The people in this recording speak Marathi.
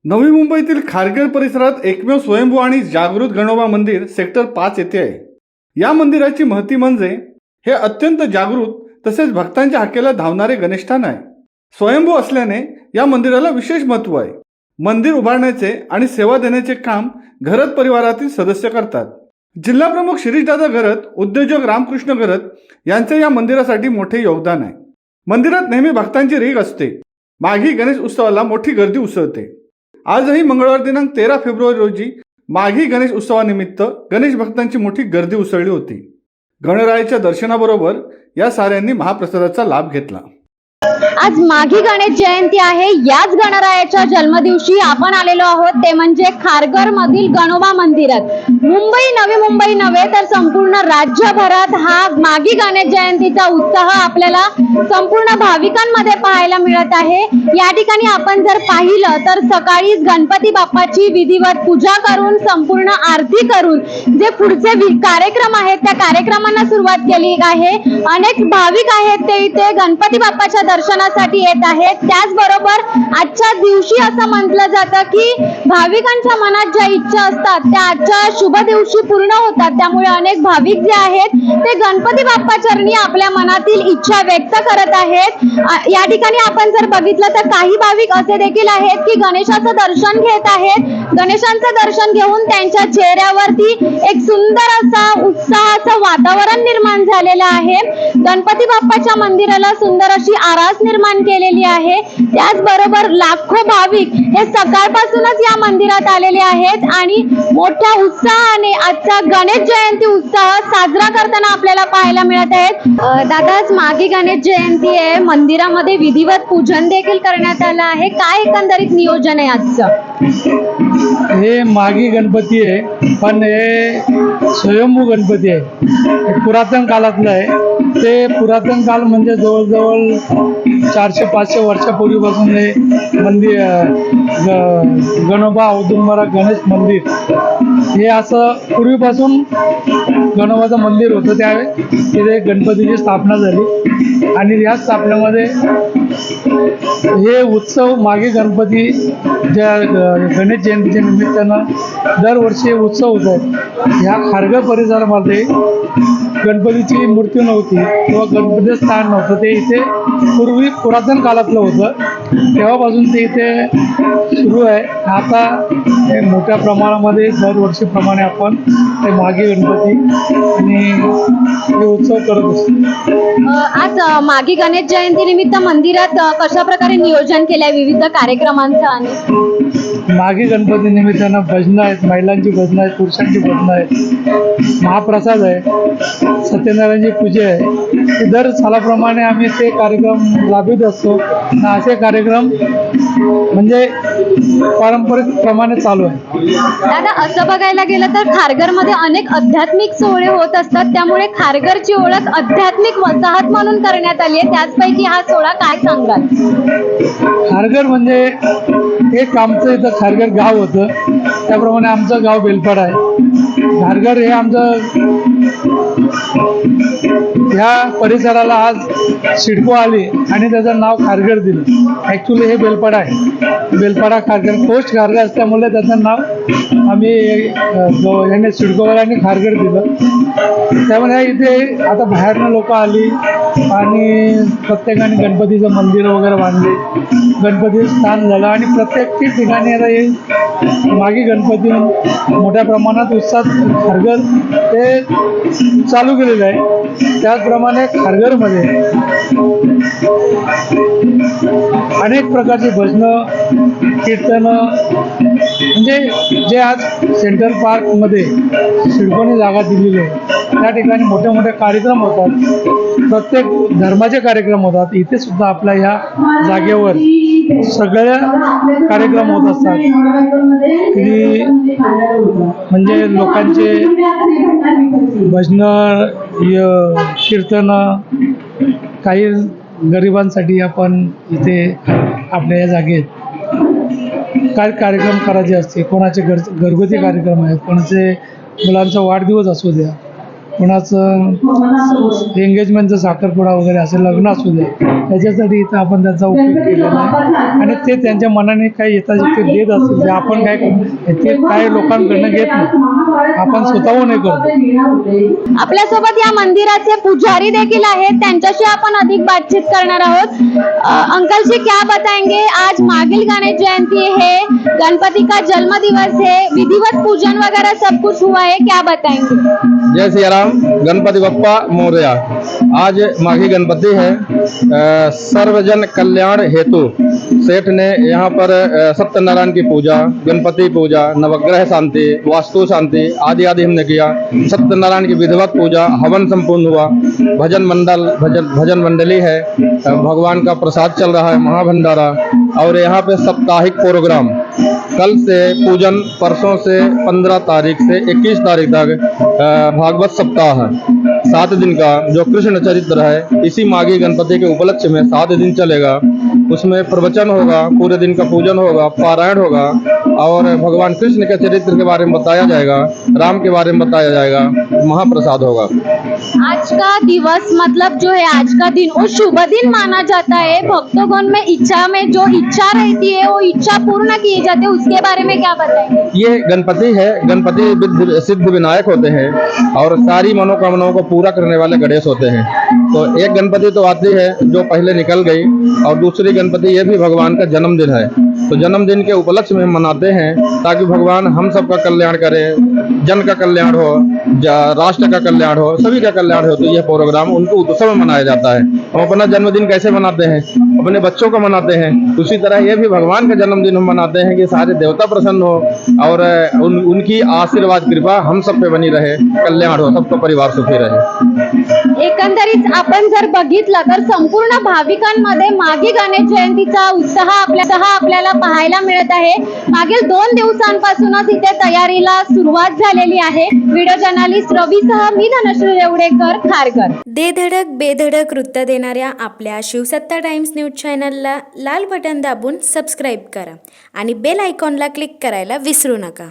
नवी मुंबईतील खारघर परिसरात एकमेव स्वयंभू आणि जागृत गणोबा मंदिर सेक्टर 5 येथे आहे. या मंदिराची महती म्हणजे हे अत्यंत जागृत तसेच भक्तांच्या हाकेला धावणारे गणेशस्थान आहे. स्वयंभू असल्याने या मंदिराला विशेष महत्त्व आहे. मंदिर उभारण्याचे आणि सेवा देण्याचे काम घरत परिवारातील सदस्य करतात. जिल्हा प्रमुख शिरीषदादा घरत, उद्योजक रामकृष्ण घरत यांचे या मंदिरासाठी मोठे योगदान आहे. मंदिरात नेहमी भक्तांची रीघ असते. माघी गणेश उत्सवाला मोठी गर्दी उसळते. आजही मंगळवार दिनांक 13 फेब्रुवारी रोजी माघी गणेश उत्सवानिमित्त गणेश भक्तांची मोठी गर्दी उसळली होती. गणरायाच्या दर्शनाबरोबर या साऱ्यांनी महाप्रसादाचा लाभ घेतला. आज माघी गणेश जयंती आहे. याच गणरायाच्या जन्मदिवशी आपण आलेलो आहोत ते म्हणजे खारघर मधील गणोबा मंदिरात. नवी मुंबई नव्हे तर संपूर्ण राज्यभरात हा माघी गणेश जयंतीचा उत्साह आपल्याला संपूर्ण भाविकांमध्ये पाहायला मिळत आहे. या ठिकाणी आपण जर पाहिलं तर सकाळी गणपती बाप्पाची विधिवत पूजा करून संपूर्ण आरती करून जे पुढचे कार्यक्रम आहेत त्या कार्यक्रमांना सुरुवात केली आहे. अनेक भाविक आहेत ते इथे गणपती बाप्पाच्या दर्शनासाठी येत आहेत. त्याचबरोबर आजच्या दिवशी असं म्हटलं जातं की भाविकांच्या मनात ज्या इच्छा असतात त्या आजच्या शुभ दिवशी पूर्ण होतात. त्यामुळे अनेक भाविक जे आहेत ते गणपती बाप्पा चरणी आपल्या मनातील इच्छा व्यक्त करत आहेत. या ठिकाणी आपण जर बघितलं तर काही भाविक असे देखील आहेत की गणेशाचं दर्शन घेत आहेत. गणेशांचं दर्शन घेऊन त्यांच्या चेहऱ्यावरती एक सुंदर असा उत्साहाचं वातावरण निर्माण झालेलं आहे. गणपती बाप्पाच्या मंदिराला सुंदर अशी आरास निर्माण केलेली आहे. त्याचबरोबर लाखो भाविक हे सकाळपासूनच या मंदिरात आलेले आहेत आणि मोठ्या उत्साहाने आजचा गणेश जयंती उत्साह साजरा करताना आपल्याला पाहायला मिळत आहेत. दादा, आज माघी गणेश जयंती आहे. मंदिरामध्ये विधिवत पूजन देखील करण्यात आलं आहे. काय एकंदरीत नियोजन आहे आजचं? हे माघी गणपती आहे, पण हे स्वयंभू गणपती आहे. पुरातन काळातलं आहे. ते पुरातन काळ म्हणजे जवळजवळ 400-500 वर्षापूर्वीपासून हे मंदिर गणोबा औदुंबरा गणेश मंदिर हे असं पूर्वीपासून गणोबाचं मंदिर होतं. त्यावेळी तिथे गणपतीची स्थापना झाली आणि या स्थापनेमध्ये हे उत्सव मागे गणपती ज्या गणेश जयंतीच्या निमित्तानं दरवर्षी उत्सव होत आहेत. ह्या खारघर परिसरामध्ये गणपतीची मूर्ती नव्हती किंवा गणपती स्थान नव्हतं. ते इथे पूर्वी पुरातन काळातलं होतं. तेव्हापासून ते इथे सुरू आहे. आता हे मोठ्या प्रमाणामध्ये दरवर्षीप्रमाणे आपण ते माघी गणपती आणि हे उत्सव करत असतो. आज माघी गणेश जयंती निमित्त मंदिरात कशा प्रकारे नियोजन केलं आहे विविध कार्यक्रमांचं? आणि माघी गणपती निमित्तानं भजनं आहेत, महिलांची भजनं आहेत, पुरुषांची भजनं आहेत, महाप्रसाद आहे, सत्यनारायणची पूजा आहे. दर सालाप्रमाणे आम्ही ते कार्यक्रम राबवित असतो. असे कार्यक्रम म्हणजे पारंपरिक प्रमाणे चालू आहे. दादा, असं बघायला गेलं तर खारघरमध्ये अनेक आध्यात्मिक सोहळे होत असतात. त्यामुळे खारघरची ओळख आध्यात्मिक वसाहत म्हणून करण्यात आली आहे. त्याचपैकी हा सोहळा काय सांगाल? खारघर म्हणजे एक आमचं इथं खारघर गाव होतं. त्याप्रमाणे आमचं गाव बेलपाडा आहे. खारघर हे आमचं ह्या परिसराला आज सिडको आली आणि त्याचं नाव खारघर दिलं. ॲक्च्युली हे बेलपाडा आहे. बेलपाडा खारघर पोस्ट खारघर असल्यामुळे त्याचं नाव आम्ही याने सिडकोवाल्यांनी खारघर दिलं. त्यामुळे इथे आता बाहेरनं लोक आली आणि प्रत्येकाने गणपतीचं मंदिर वगैरे बांधले, गणपती स्थान झालं आणि प्रत्येक ठिकाणी आता हे माघी गणपती मोठ्या प्रमाणात उत्साहात खारघर ते चालू केलेलं आहे. त्याचप्रमाणे खारघरमध्ये अनेक प्रकारची भजनं, कीर्तनं म्हणजे जे आज सेंट्रल पार्कमध्ये सिडकोने जागा दिलेली आहे त्या ठिकाणी मोठे मोठे कार्यक्रम होतात. प्रत्येक धर्माचे कार्यक्रम होतात. इथे सुद्धा आपल्या ह्या जागेवर सगळ्या कार्यक्रम होत असतात की म्हणजे लोकांचे भजनं, कीर्तनं, काही गरिबांसाठी आपण इथे आपल्या या जागेत काय कार्यक्रम करायचे असते. कोणाचे घरगुती कार्यक्रम आहेत, कोणाचे मुलांचा वाढदिवस असू द्या कुणाचं एंगेजमेंटचं साखरपुडा वगैरे असे लग्न असू दे, त्याच्यासाठी इथं आपण त्यांचा उपयोग केलेला आहे. आणि ते त्यांच्या मनाने काही येतात ते देत असतील ते आपण काय ते काय लोकांकडनं घेत नाही, आपण स्वतःहून हे करतो. आपल्यासोबत या मंदिराचे पुजारी देखील आहेत, त्यांच्याशी आपण अधिक बातचीत करणार आहोत. अंकल जी क्या बताएंगे, आज माघिल गणेश जयंती है, गणपति का जन्म दिवस है, विधिवत पूजन वगैरह सब कुछ हुआ है, क्या बताएंगे? जय सिया राम, गणपति बप्पा मोरया। आज माघी गणपति है। सर्वजन कल्याण हेतु सेठ ने यहाँ पर सत्यनारायण की पूजा, गणपति पूजा, नवग्रह शांति, वास्तु शांति आदि आदि हमने किया। सत्यनारायण की विधिवत पूजा, हवन संपूर्ण हुआ। भजन मंडली है, भगवान का प्रसाद चल रहा है, महाभंडारा। और यहाँ पे साप्ताहिक प्रोग्राम कल से पूजन, परसों से 15 तारीख से 21 तारीख तक भागवत सप्ताह 7 दिन का जो कृष्ण चरित्र है, इसी माघी गणपति के उपलक्ष्य में 7 दिन चलेगा। उसमें प्रवचन होगा, पूरे दिन का पूजन होगा, पारायण होगा और भगवान कृष्ण के चरित्र के बारे में बताया जाएगा, राम के बारे में बताया जाएगा, महाप्रसाद होगा। आज का दिवस मतलब जो है आज का दिन वो शुभ दिन माना जाता है। भक्तगण में इच्छा में जो इच्छा रहती है वो इच्छा पूर्ण की जाती है, उसके बारे में क्या बताएंगे? ये गणपति है, गणपति सिद्ध विनायक होते हैं और सारी मनोकामनाओं को पूरा करने वाले गणेश होते हैं। तो एक गणपति तो आती है जो पहले निकल गई और दूसरी गणपति ये भी भगवान का जन्मदिन है। तो जन्मदिन के उपलक्ष्य में हम मनाते हैं ताकि भगवान हम सबका कल्याण करें, जन का कल्याण हो, राष्ट्र का कल्याण हो, सभी का कल्याण हो। तो यह प्रोग्राम उनको उत्सव में मनाया जाता है। हम अपना जन्मदिन कैसे मनाते हैं, अपने बच्चों का मनाते हैं, उसी तरह ये भी भगवान का जन्मदिन हम मनाते हैं कि सारे देवता प्रसन्न हो और उनकी आशीर्वाद कृपा हम सब पे बनी रहे, कल्याण हो, सबका परिवार सुखी रहे। एकंदरीत आपण जर बघितलं तर संपूर्ण भाविकांमध्ये माघी गणेश जयंतीचा उत्साह आपल्याला पाहायला मिळत आहे। मागील 2 दिवसांपासूनच इथे तयारीला सुरुवात झालेली आहे। व्हिडिओ जर्नलिस्ट रवीसह मी धनश्री रेवडेकर, खारघर। धडक बेधडक वृत्त देणाऱ्या आपल्या शिवसत्ता टाइम्स न्यूज चॅनलला लाल बटन दाबून सबस्क्राईब करा आणि बेल आयकॉनला क्लिक करायला विसरू नका।